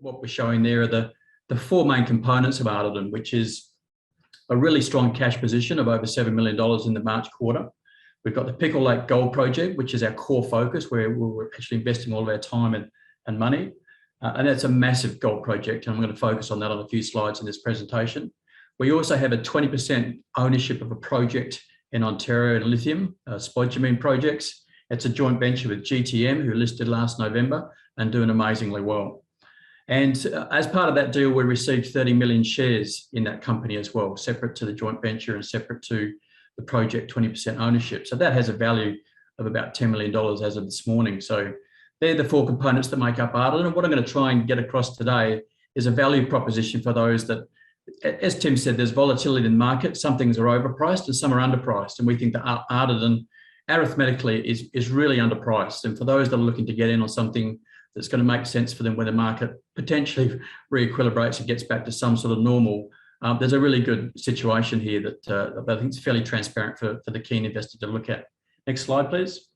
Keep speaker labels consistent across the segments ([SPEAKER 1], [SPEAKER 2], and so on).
[SPEAKER 1] what we're showing there are the four main components of Ardiden, which is a really strong cash position of over $7 million in the March quarter. We've got the Pickle Lake Gold Project, which is our core focus, where we're actually investing all of our time and money. And that's a massive gold project, and I'm going to focus on that on a few slides in this presentation. We also have a 20% ownership of a project in Ontario in lithium, spodumene projects. It's a joint venture with GTM, who listed last November and doing amazingly well. And as part of that deal, we received 30 million shares in that company as well, separate to the joint venture and separate to the project 20% ownership. So that has a value of about $10 million as of this morning. So they're the four components that make up Ardiden. And what I'm going to try and get across today is a value proposition for those that, as Tim said, there's volatility in the market. Some things are overpriced and some are underpriced. And we think that Ardiden arithmetically is really underpriced. And for those that are looking to get in on something that's going to make sense for them when the market potentially re-equilibrates and gets back to some sort of normal, there's a really good situation here that I think is fairly transparent for the keen investor to look at. Next slide, please.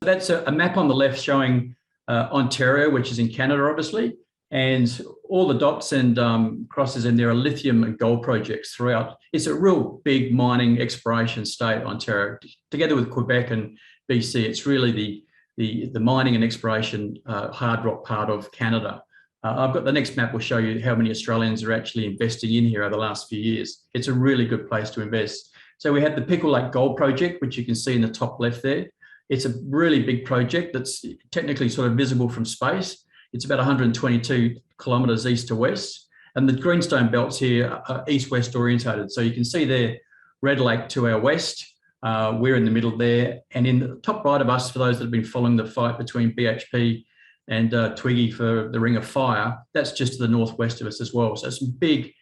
[SPEAKER 1] That's a map on the left showing Ontario, which is in Canada, obviously, and all the dots and crosses in there are lithium and gold projects throughout. It's a real big mining exploration state, Ontario. Together with Quebec and BC, it's really the mining and exploration hard rock part of Canada. I've got the next map will show you how many Australians are actually investing in here over the last few years. It's a really good place to invest. So we have the Pickle Lake Gold Project, which you can see in the top left there. It's a really big project that's technically sort of visible from space. It's about 122 kilometres east to west. And the greenstone belts here are east-west orientated. So you can see there, Red Lake to our west. We're in the middle there. And in the top right of us, for those that have been following the fight between BHP and Twiggy for the Ring of Fire, that's just to the northwest of us as well. So some big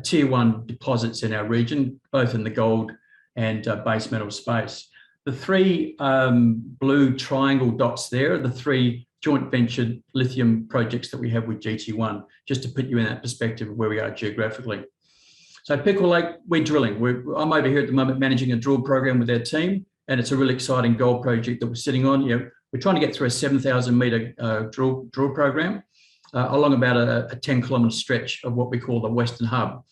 [SPEAKER 1] tier one deposits in our region, both in the gold and base metal space. The three blue triangle dots there are the three joint ventured lithium projects that we have with GT1, just to put you in that perspective of where we are geographically. So Pickle Lake, we're drilling. I'm over here at the moment managing a drill program with our team, and it's a really exciting gold project that we're sitting on. We're trying to get through a 7,000 metre drill program along about a 10-kilometre stretch of what we call the Western Hub.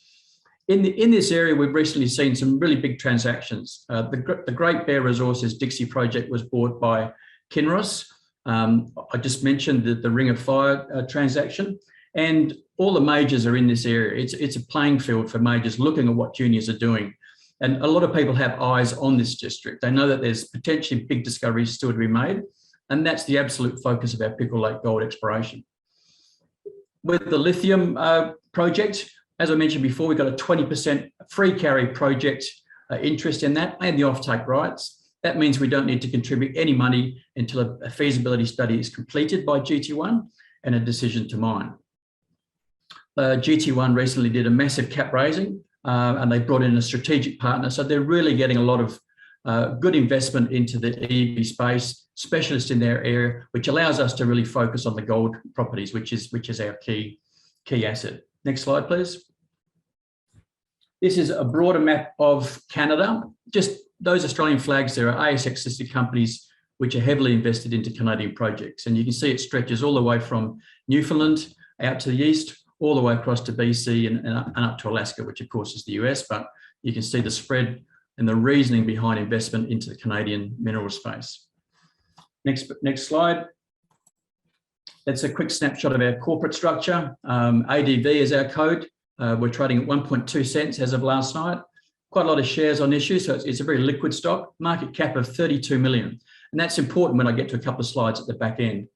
[SPEAKER 1] In this area, we've recently seen some really big transactions. The Great Bear Resources Dixie project was bought by Kinross. I just mentioned the Ring of Fire transaction, and all the majors are in this area. It's a playing field for majors looking at what juniors are doing. And a lot of people have eyes on this district. They know that there's potentially big discoveries still to be made, and that's the absolute focus of our Pickle Lake gold exploration. With the lithium project, as I mentioned before, we've got a 20% free carry project interest in that and the offtake rights. That means we don't need to contribute any money until a feasibility study is completed by GT1 and a decision to mine. GT1 recently did a massive cap raising and they brought in a strategic partner. So they're really getting a lot of good investment into the EV space, specialists in their area, which allows us to really focus on the gold properties, which is our key asset. Next slide, please. This is a broader map of Canada. Just those Australian flags there are ASX listed companies which are heavily invested into Canadian projects. And you can see it stretches all the way from Newfoundland out to the east, all the way across to BC and up to Alaska, which of course is the US, but you can see the spread and the reasoning behind investment into the Canadian mineral space. Next slide. That's a quick snapshot of our corporate structure. ADV is our code. We're trading at 1.2 cents as of last night. Quite a lot of shares on issue, so it's a very liquid stock. Market cap of 32 million. And that's important when I get to a couple of slides at the back end.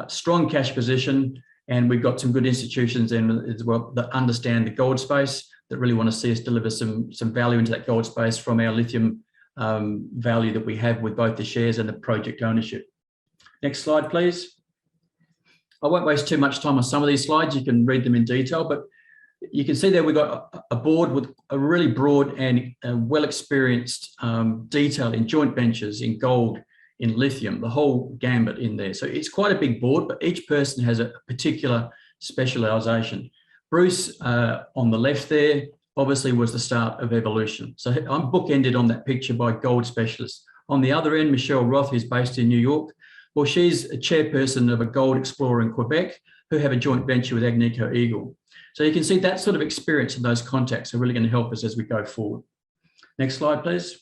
[SPEAKER 1] Strong cash position, and we've got some good institutions in as well that understand the gold space, that really want to see us deliver some value into that gold space from our lithium value that we have with both the shares and the project ownership. Next slide, please. I won't waste too much time on some of these slides. You can read them in detail, but you can see there we've got a board with a really broad and well-experienced detail in joint ventures, in gold, in lithium, the whole gambit in there. So it's quite a big board, but each person has a particular specialisation. Bruce on the left there obviously was the start of evolution. So I'm bookended on that picture by gold specialists. On the other end, Michelle Roth, who's based in New York. Well, she's a chairperson of a gold explorer in Quebec, who have a joint venture with Agnico Eagle. So you can see that sort of experience and those contacts are really going to help us as we go forward. Next slide, please.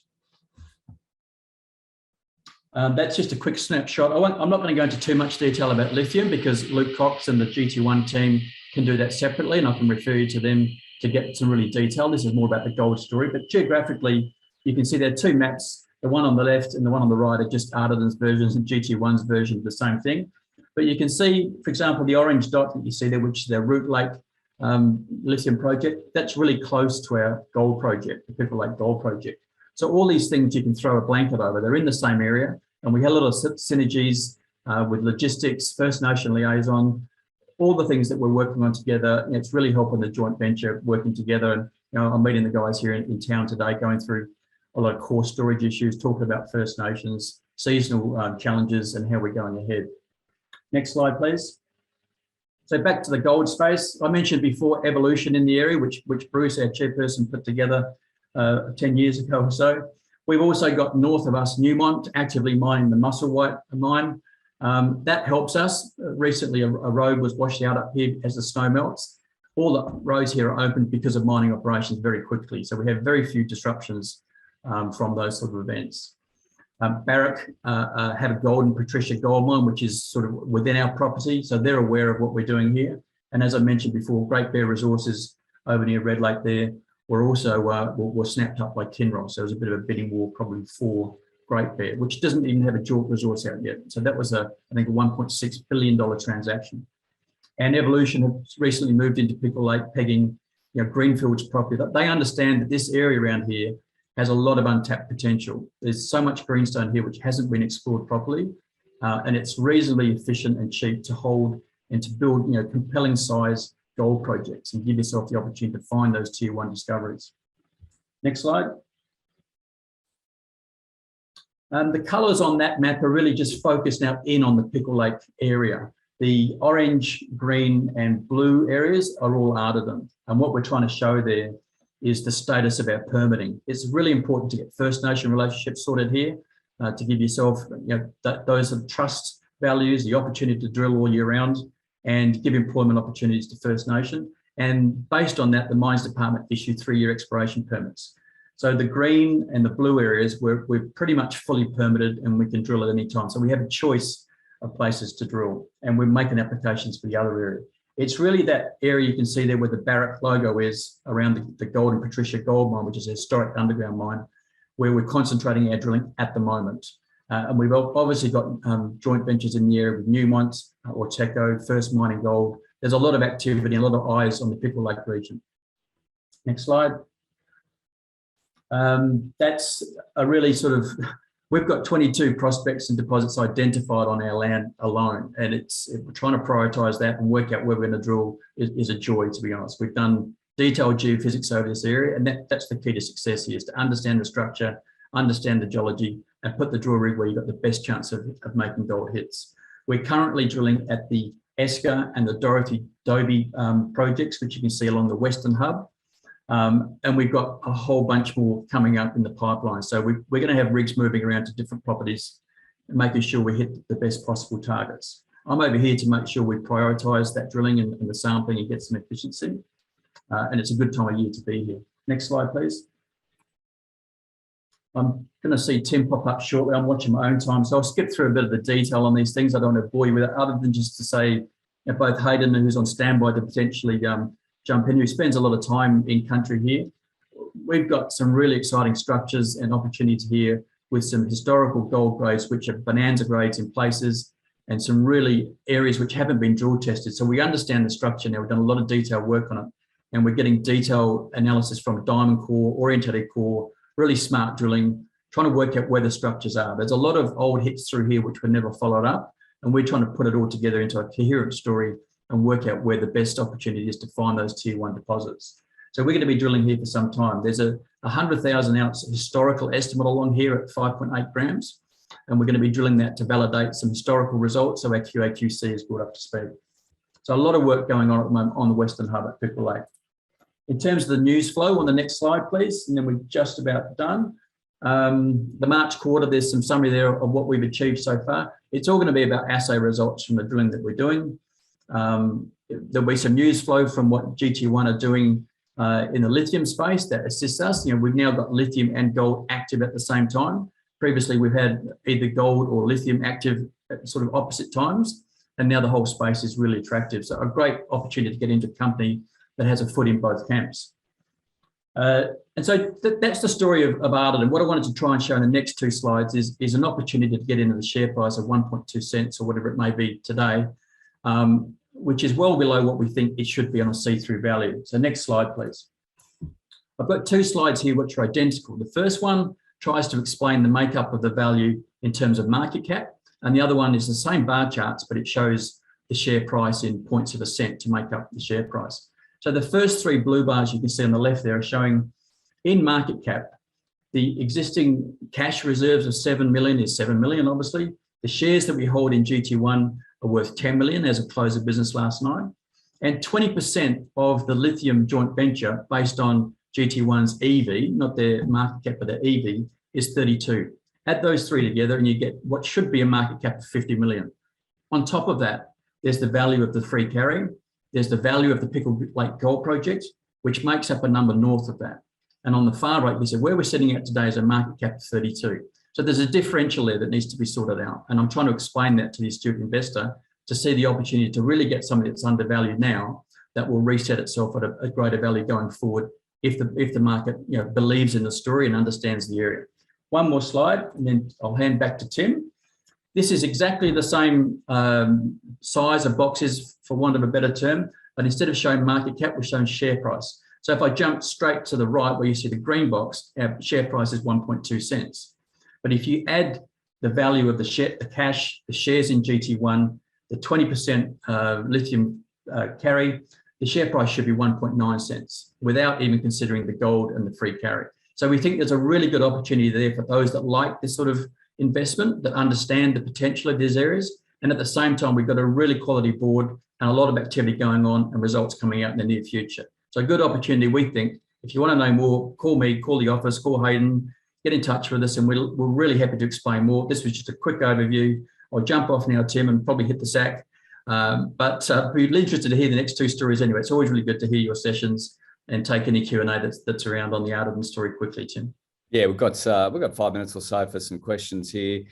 [SPEAKER 1] That's just a quick snapshot. I'm not going to go into too much detail about lithium because Luke Cox and the GT1 team can do that separately, and I can refer you to them to get some really detail. This is more about the gold story, but geographically, you can see there are two maps. The one on the left and the one on the right are just Ardiden's versions and GT1's version of the same thing. But you can see, for example, the orange dot that you see there, which is their Root Lake lithium project, that's really close to our gold project, the Pickle Lake Gold Project. So all these things you can throw a blanket over. They're in the same area, and we had a lot of synergies with logistics, First Nation liaison, all the things that we're working on together. It's really helping the joint venture working together. And I'm meeting the guys here in town today, going through a lot of core storage issues, talking about First Nations, seasonal challenges, and how we're going ahead. Next slide, please. So back to the gold space. I mentioned before evolution in the area, which Bruce, our chairperson, put together 10 years ago or so. We've also got north of us Newmont actively mining the Musselwhite mine. That helps us. Recently, a road was washed out up here as the snow melts. All the roads here are opened because of mining operations very quickly. So we have very few disruptions from those sort of events. Barrick had a gold and Patricia gold mine, which is sort of within our property. So they're aware of what we're doing here. And as I mentioned before, Great Bear Resources over near Red Lake there were also were snapped up by Kinross. So there was a bit of a bidding war probably for Great Bear, which doesn't even have a JORC resource out yet. So that was I think a $1.6 billion transaction. And Evolution has recently moved into Pickle Lake, pegging Greenfield's property. They understand that this area around here has a lot of untapped potential. There's so much greenstone here which hasn't been explored properly, and it's reasonably efficient and cheap to hold and to build compelling size gold projects and give yourself the opportunity to find those tier 1 discoveries. Next slide. The colours on that map are really just focused now in on the Pickle Lake area. The orange, green and blue areas are all Ardiden. And what we're trying to show there is the status of our permitting. It's really important to get First Nation relationships sorted here, to give yourself those of trust values, the opportunity to drill all year round and give employment opportunities to First Nation. And based on that, the Mines Department issued 3-year exploration permits. So the green and the blue areas, we're pretty much fully permitted and we can drill at any time. So we have a choice of places to drill and we're making applications for the other area. It's really that area you can see there where the Barrick logo is around the Gold and Patricia gold mine, which is a historic underground mine, where we're concentrating our drilling at the moment. And we've obviously got joint ventures in the area with Newmont, Orteco, First Mining Gold. There's a lot of activity and a lot of eyes on the Pickle Lake region. Next slide. That's a really sort of, we've got 22 prospects and deposits identified on our land alone. And we're trying to prioritise that and work out where we're going to drill is a joy, to be honest. We've done detailed geophysics over this area, and that's the key to success here, is to understand the structure, understand the geology, and put the drill rig where you've got the best chance of making gold hits. We're currently drilling at the Esker and the Dorothy Dobie projects, which you can see along the Western Hub. And we've got a whole bunch more coming up in the pipeline. So we're going to have rigs moving around to different properties and making sure we hit the best possible targets. I'm over here to make sure we prioritise that drilling and the sampling and get some efficiency. And it's a good time of year to be here. Next slide, please. I'm going to see Tim pop up shortly. I'm watching my own time, so I'll skip through a bit of the detail on these things. I don't want to bore you with it, other than just to say both Hayden, who's on standby to potentially jump in, who spends a lot of time in country here. We've got some really exciting structures and opportunities here with some historical gold grades, which are bonanza grades in places, and some really areas which haven't been drill tested. So we understand the structure now. We've done a lot of detailed work on it, and we're getting detailed analysis from diamond core, orientated core, really smart drilling, trying to work out where the structures are. There's a lot of old hits through here which were never followed up, and we're trying to put it all together into a coherent story and work out where the best opportunity is to find those tier 1 deposits. So we're going to be drilling here for some time. There's a 100,000 ounce historical estimate along here at 5.8 grams, and we're going to be drilling that to validate some historical results so our QA/QC is brought up to speed. So a lot of work going on at the moment on the Western Hub at Pickle Lake. In terms of the news flow, on the next slide, please, and then we're just about done. The March quarter, there's some summary there of what we've achieved so far. It's all going to be about assay results from the drilling that we're doing. There'll be some news flow from what GT1 are doing in the lithium space that assists us. We've now got lithium and gold active at the same time. Previously, we've had either gold or lithium active at sort of opposite times, and now the whole space is really attractive. So a great opportunity to get into a company that has a foot in both camps. And so that's the story of Ardiden. What I wanted to try and show in the next two slides is an opportunity to get into the share price of 1.2 cents or whatever it may be today, which is well below what we think it should be on a see-through value. So next slide, please. I've got two slides here which are identical. The first one tries to explain the makeup of the value in terms of market cap, and the other one is the same bar charts, but it shows the share price in points of a cent to make up the share price. So the first three blue bars you can see on the left there are showing in market cap, the existing cash reserves of 7 million is 7 million, obviously. The shares that we hold in GT1 are worth 10 million as of close of business last night. And 20% of the lithium joint venture based on GT1's EV, not their market cap, but their EV, is 32. Add those three together and you get what should be a market cap of 50 million. On top of that, there's the value of the free carry. There's the value of the Pickle Lake Gold Project, which makes up a number north of that. And on the far right, we said where we're sitting at today is a market cap of 32. So there's a differential there that needs to be sorted out. And I'm trying to explain that to the astute investor to see the opportunity to really get something that's undervalued now that will reset itself at a greater value going forward if the market believes in the story and understands the area. One more slide, and then I'll hand back to Tim. This is exactly the same size of boxes, for want of a better term, but instead of showing market cap, we're showing share price. So if I jump straight to the right where you see the green box, our share price is 1.2 cents. But if you add the value of the cash, the shares in GT1, the 20% lithium carry, the share price should be 1.9 cents without even considering the gold and the free carry. So we think there's a really good opportunity there for those that like this sort of investment, that understand the potential of these areas. And at the same time, we've got a really quality board and a lot of activity going on and results coming out in the near future. So a good opportunity, we think. If you want to know more, call me, call the office, call Hayden, get in touch with us, and we're really happy to explain more. This was just a quick overview. I'll jump off now, Tim, and probably hit the sack. But we're interested to hear the next two stories anyway. It's always really good to hear your sessions and take any Q&A that's around on the Ardiden story quickly, Tim. Yeah,
[SPEAKER 2] we've got 5 minutes or so for some questions here.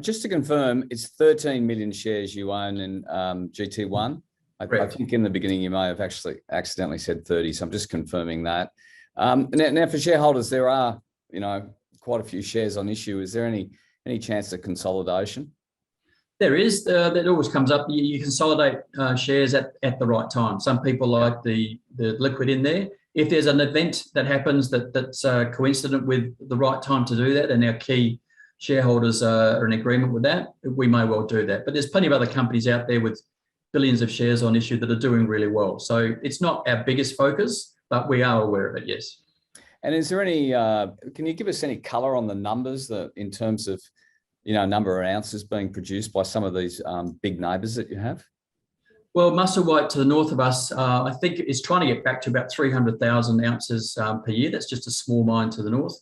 [SPEAKER 2] Just to confirm, it's 13 million shares you own in GT1. I think in the beginning you may have actually accidentally said 30, so I'm just confirming that. Now for shareholders, there are quite a few shares on issue. Is there any chance of consolidation?
[SPEAKER 1] There is. That always comes up. You consolidate shares at the right time. Some people like the liquid in there. If there's an event that happens that's coincident with the right time to do that, and our key shareholders are in agreement with that, we may well do that. But there's plenty of other companies out there with billions of shares on issue that are doing really well. So it's not our biggest focus, but we are aware of it, yes.
[SPEAKER 2] And is there any, can you give us any color on the numbers in terms of, number of ounces being produced by some of these big neighbours that you have?
[SPEAKER 1] Well, Musselwhite to the north of us, I think is trying to get back to about 300,000 ounces per year. That's just a small mine to the north.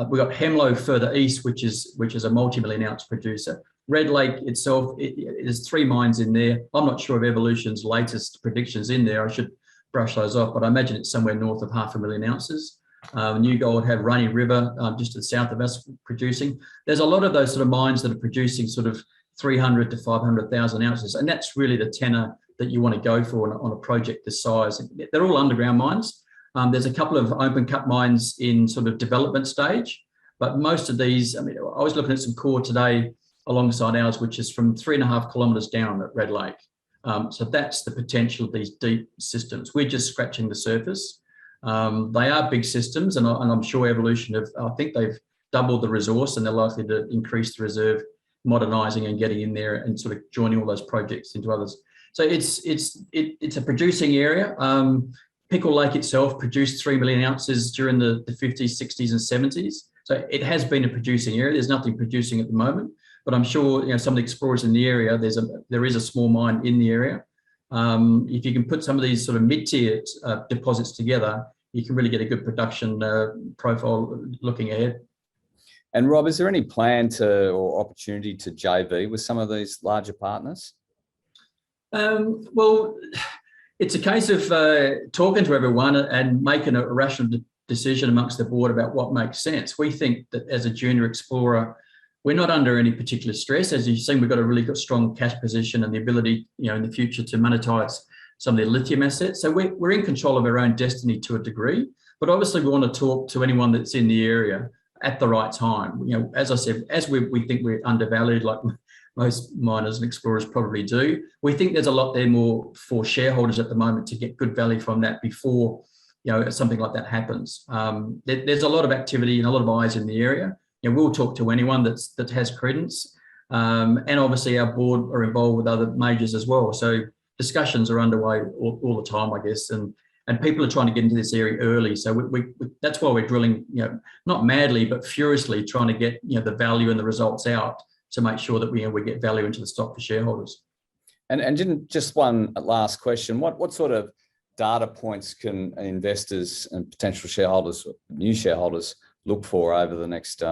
[SPEAKER 1] We've got Hemlo further east, which is a multi-million ounce producer. Red Lake itself, there's 3 mines in there. I'm not sure of Evolution's latest predictions in there. I should brush those off, but I imagine it's somewhere north of 500,000 ounces. New Gold have Rainy River just to the south of us producing. There's a lot of those sort of mines that are producing sort of 300 to 500,000 ounces, and that's really the tenor that you want to go for on a project this size. They're all underground mines. There's a couple of open cut mines in sort of development stage, but most of these, I was looking at some core today alongside ours, which is from 3.5 kilometres down at Red Lake. So that's the potential of these deep systems. We're just scratching the surface. They are big systems, and I'm sure Evolution I think they've doubled the resource, and they're likely to increase the reserve, modernising and getting in there and sort of joining all those projects into others. So it's a producing area. Pickle Lake itself produced 3 million ounces during the 50s, 60s and 70s. So it has been a producing area. There's nothing producing at the moment, but I'm sure some of the explorers in the area, there is a small mine in the area. If you can put some of these sort of mid-tier deposits together, you can really get a good production profile looking ahead.
[SPEAKER 2] And Rob, is there any plan or opportunity to JV with some of these larger partners?
[SPEAKER 1] Well, it's a case of talking to everyone and making a rational decision amongst the board about what makes sense. We think that as a junior explorer, we're not under any particular stress. As you've seen, we've got a really good strong cash position and the ability, in the future to monetize some of their lithium assets. So we're in control of our own destiny to a degree, but obviously we want to talk to anyone that's in the area at the right time. As I said, as we think we're undervalued, like most miners and explorers probably do, we think there's a lot there more for shareholders at the moment to get good value from that before something like that happens. There's a lot of activity and a lot of eyes in the area. We'll talk to anyone that has credence, and obviously our board are involved with other majors as well. So discussions are underway all the time, I guess, and people are trying to get into this area early. So we that's why we're drilling, not madly but furiously, trying to get the value and the results out to make sure that we get value into the stock for shareholders.
[SPEAKER 2] And just one last question: what sort of data points can investors and potential shareholders, new shareholders, look for over the next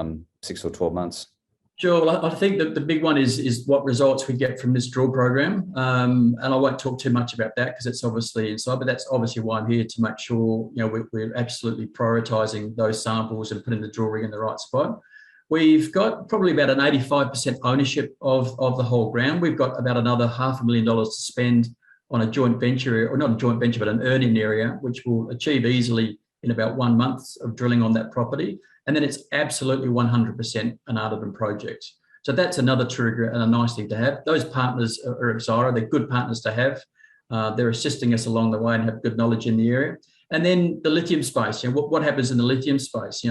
[SPEAKER 2] 6 or 12 months?
[SPEAKER 1] Sure. Well, I think that the big one is what results we get from this drill program. And I won't talk too much about that because it's obviously inside, but that's obviously why I'm here, to make sure we're absolutely prioritising those samples and putting the drill rig in the right spot. We've got probably about an 85% ownership of the whole ground. We've got about another $500,000 to spend on a joint venture, or not a joint venture, but an earning area, which we'll achieve easily in about 1 month of drilling on that property. And then it's absolutely 100% an Ardiden project. So that's another trigger and a nice thing to have. Those partners are excited. They're good partners to have. They're assisting us along the way and have good knowledge in the area. And then the lithium space. What happens in the lithium space?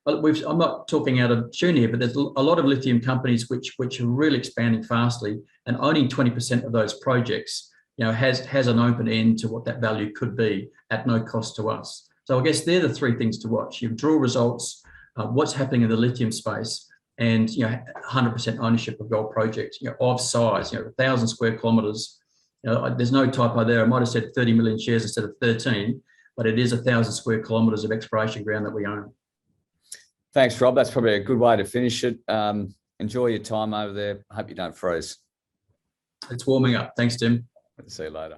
[SPEAKER 1] I'm not talking out of tune here, but there's a lot of lithium companies which are really expanding fastly, and owning 20% of those projects, has an open end to what that value could be at no cost to us. So I guess they're the three things to watch: your drill results, what's happening in the lithium space, and 100% ownership of gold projects, of size, 1,000 square kilometres. There's no typo there. I might have said 30 million shares instead of 13, but it is 1,000 square kilometres of exploration ground that we own.
[SPEAKER 2] Thanks, Rob. That's probably a good way to finish it. Enjoy your time over there. I hope you don't freeze.
[SPEAKER 1] It's warming up. Thanks, Tim.
[SPEAKER 2] See you later.